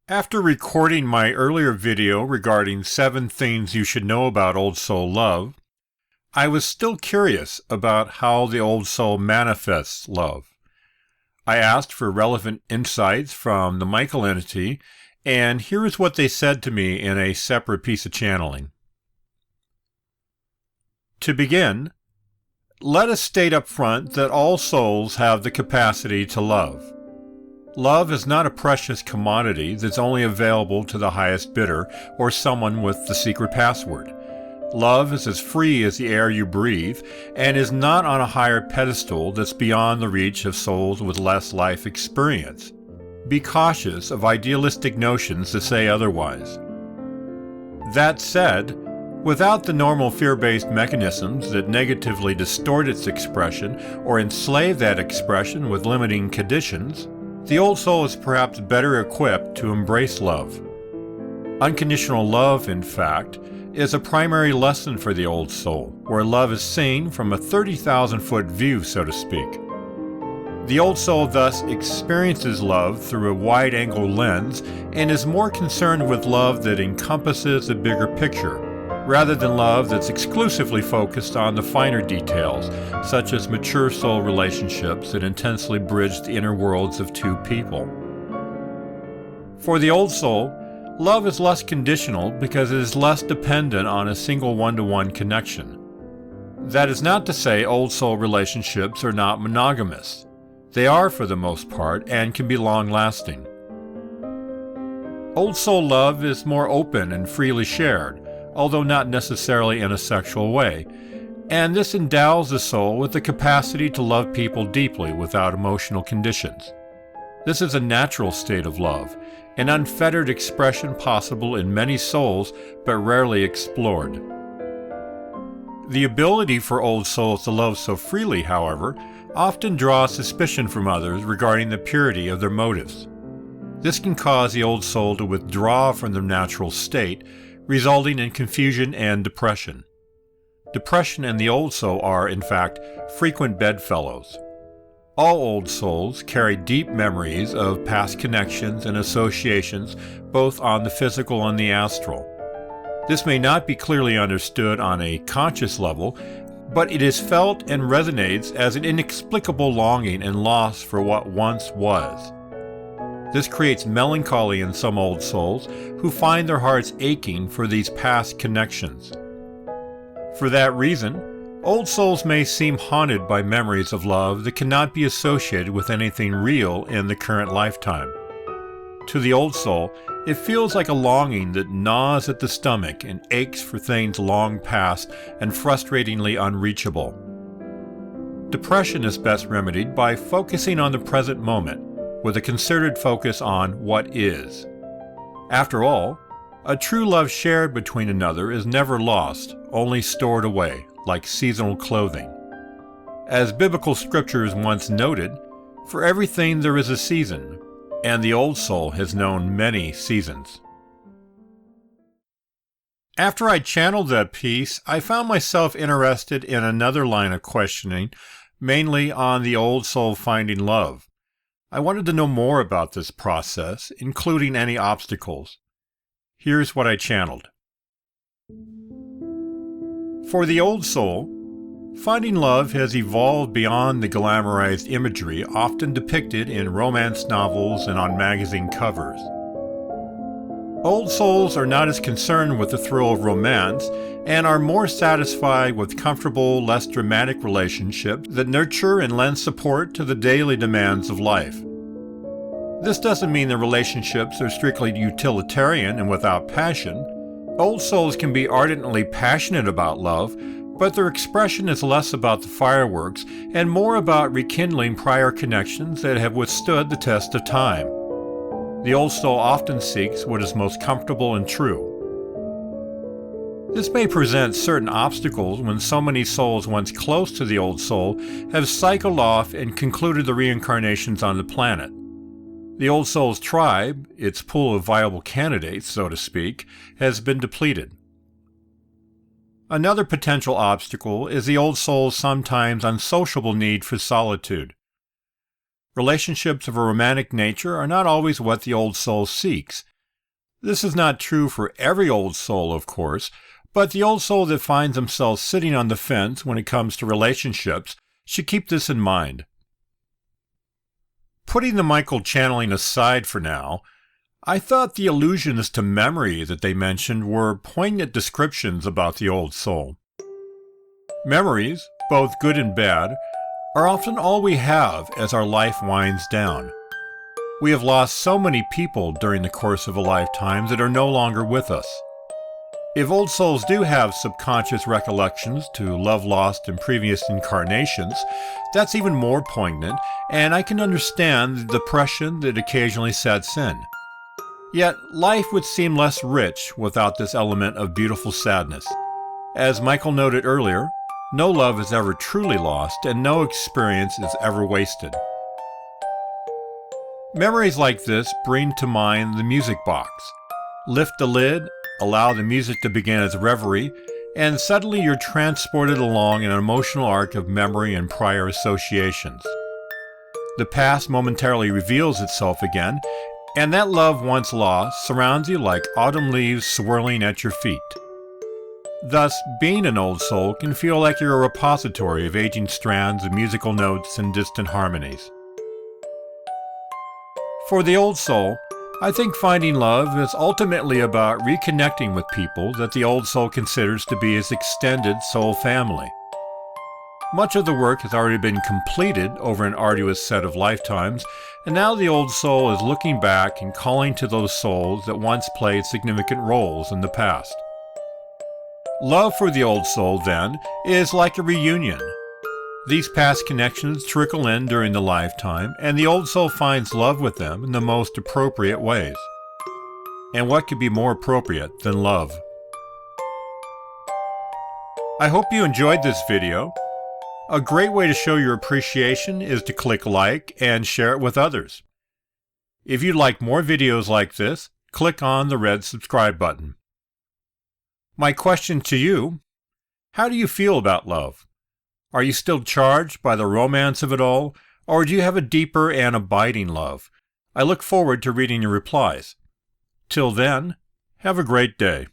After recording my earlier video regarding 7 things you should know about Old Soul love, I was still curious about how the Old Soul manifests love. I asked for relevant insights from the Michael entity, and here is what they said to me in a separate piece of channeling. To begin, let us state up front that all souls have the capacity to love. Love is not a precious commodity that's only available to the highest bidder or someone with the secret password. Love is as free as the air you breathe and is not on a higher pedestal that's beyond the reach of souls with less life experience. Be cautious of idealistic notions that say otherwise. That said, without the normal fear-based mechanisms that negatively distort its expression or enslave that expression with limiting conditions, the Old Soul is perhaps better equipped to embrace love. Unconditional love, in fact, is a primary lesson for the Old Soul, where love is seen from a 30,000-foot view, so to speak. The Old Soul thus experiences love through a wide-angle lens and is more concerned with love that encompasses a bigger picture, rather than love that's exclusively focused on the finer details, such as mature soul relationships that intensely bridge the inner worlds of two people. For the Old Soul, love is less conditional because it is less dependent on a single one-to-one connection. That is not to say Old Soul relationships are not monogamous. They are for the most part and can be long-lasting. Old Soul love is more open and freely shared, although not necessarily in a sexual way, and this endows the soul with the capacity to love people deeply without emotional conditions. This is a natural state of love, an unfettered expression possible in many souls but rarely explored. The ability for Old Souls to love so freely, however, often draws suspicion from others regarding the purity of their motives. This can cause the Old Soul to withdraw from their natural state, resulting in confusion and depression. Depression and the Old Soul are, in fact, frequent bedfellows. All Old Souls carry deep memories of past connections and associations, both on the physical and the astral. This may not be clearly understood on a conscious level, but it is felt and resonates as an inexplicable longing and loss for what once was. This creates melancholy in some Old Souls who find their hearts aching for these past connections. For that reason, Old Souls may seem haunted by memories of love that cannot be associated with anything real in the current lifetime. To the Old Soul, it feels like a longing that gnaws at the stomach and aches for things long past and frustratingly unreachable. Depression is best remedied by focusing on the present moment, with a concerted focus on what is. After all, a true love shared between another is never lost, only stored away, like seasonal clothing. As biblical scriptures once noted, for everything there is a season, and the Old Soul has known many seasons. After I channeled that piece, I found myself interested in another line of questioning, mainly on the Old Soul finding love. I wanted to know more about this process, including any obstacles. Here's what I channeled. For the Old Soul, finding love has evolved beyond the glamorized imagery often depicted in romance novels and on magazine covers. Old Souls are not as concerned with the thrill of romance and are more satisfied with comfortable, less dramatic relationships that nurture and lend support to the daily demands of life. This doesn't mean the relationships are strictly utilitarian and without passion. Old Souls can be ardently passionate about love, but their expression is less about the fireworks and more about rekindling prior connections that have withstood the test of time. The Old Soul often seeks what is most comfortable and true. This may present certain obstacles when so many souls once close to the Old Soul have cycled off and concluded the reincarnations on the planet. The Old Soul's tribe, its pool of viable candidates, so to speak, has been depleted. Another potential obstacle is the old soul's sometimes unsociable need for solitude. Relationships of a romantic nature are not always what the old soul seeks. This is not true for every old soul, of course, but the old soul that finds themselves sitting on the fence when it comes to relationships should keep this in mind. Putting the Michael channeling aside for now, I thought the allusions to memory that they mentioned were poignant descriptions about the old soul. Memories, both good and bad, are often all we have as our life winds down. We have lost so many people during the course of a lifetime that are no longer with us. If old souls do have subconscious recollections to love lost in previous incarnations, that's even more poignant, and I can understand the depression that occasionally sets in. Yet, life would seem less rich without this element of beautiful sadness. As Michael noted earlier, no love is ever truly lost, and no experience is ever wasted. Memories like this bring to mind the music box. Lift the lid, allow the music to begin its reverie, and suddenly you're transported along an emotional arc of memory and prior associations. The past momentarily reveals itself again, and that love once lost surrounds you like autumn leaves swirling at your feet. Thus, being an old soul can feel like you're a repository of aging strands of musical notes and distant harmonies. For the old soul, I think finding love is ultimately about reconnecting with people that the old soul considers to be its extended soul family. Much of the work has already been completed over an arduous set of lifetimes, and now the old soul is looking back and calling to those souls that once played significant roles in the past. Love for the old soul, then, is like a reunion. These past connections trickle in during the lifetime, and the old soul finds love with them in the most appropriate ways. And what could be more appropriate than love? I hope you enjoyed this video. A great way to show your appreciation is to click like and share it with others. If you'd like more videos like this, click on the red subscribe button. My question to you: how do you feel about love? Are you still charged by the romance of it all, or do you have a deeper and abiding love? I look forward to reading your replies. Till then, have a great day.